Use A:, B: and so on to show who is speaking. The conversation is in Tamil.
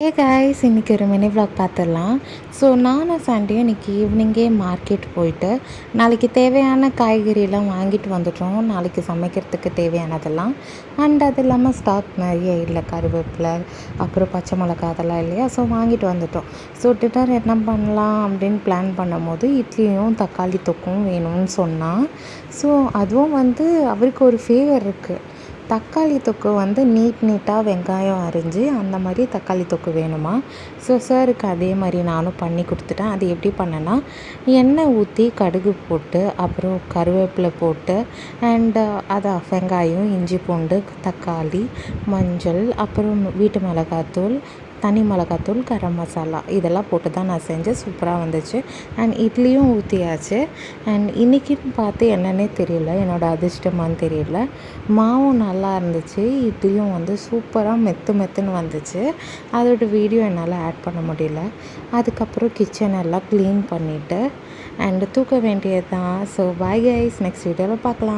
A: ஏ காய்ஸ் இன்றைக்கி ஒரு மினி vlog பார்த்துடலாம். ஸோ நானும் சண்டையும் இன்றைக்கி ஈவினிங்கே மார்க்கெட் போயிட்டு நாளைக்கு தேவையான காய்கறியெல்லாம் வாங்கிட்டு வந்துட்டோம். நாளைக்கு சமைக்கிறதுக்கு தேவையானதெல்லாம். அண்ட் அது இல்லாமல் ஸ்டாக் நிறைய இல்லை, கருவேப்பிலை அப்புறம் பச்சை மிளகா அதெல்லாம் இல்லையா. ஸோ வாங்கிட்டு வந்துட்டோம். ஸோ டின்னர் என்ன பண்ணலாம் அப்படின்னு பிளான் பண்ணும்போது இட்லியும் தக்காளி தொக்கும் வேணும்னு சொன்னான். ஸோ அதுவும் அவருக்கு ஒரு ஃபேவர் இருக்குது. தக்காளி தொக்கு நீட்டாக வெங்காயம் அரிஞ்சு அந்த மாதிரி தக்காளி தொக்கு வேணுமா. ஸோ சாருக்கு அதே மாதிரி நானும் பண்ணி கொடுத்துட்டேன். அது எப்படி பண்ணேன்னா, எண்ணெய் ஊற்றி கடுகு போட்டு அப்புறம் கருவேப்பிலை போட்டு அண்டு அதை வெங்காயம், இஞ்சி பூண்டு, தக்காளி, மஞ்சள், அப்புறம் வீட்டு மிளகாத்தூள், தனி மிளகாத்தூள், கரம் மசாலா இதெல்லாம் போட்டு தான் நான் செஞ்சேன். சூப்பராக வந்துச்சு. அண்ட் இட்லியும் ஊற்றியாச்சு. அண்ட் இன்றைக்கின்னு பார்த்து என்னன்னே தெரியல, என்னோடய அதிர்ஷ்டமானு தெரியல, மாவும் நல்லா இருந்துச்சு. இட்லியும் சூப்பராக மெத்துன்னு வந்துச்சு. அதோட வீடியோ என்னால் ஆட் பண்ண முடியல. அதுக்கப்புறம் கிச்சன் எல்லாம் க்ளீன் பண்ணிவிட்டு அண்டு தூக்க வேண்டியது தான். ஸோ பாய் கைஸ், நெக்ஸ்ட் வீடியோவில் பார்க்கலாம்.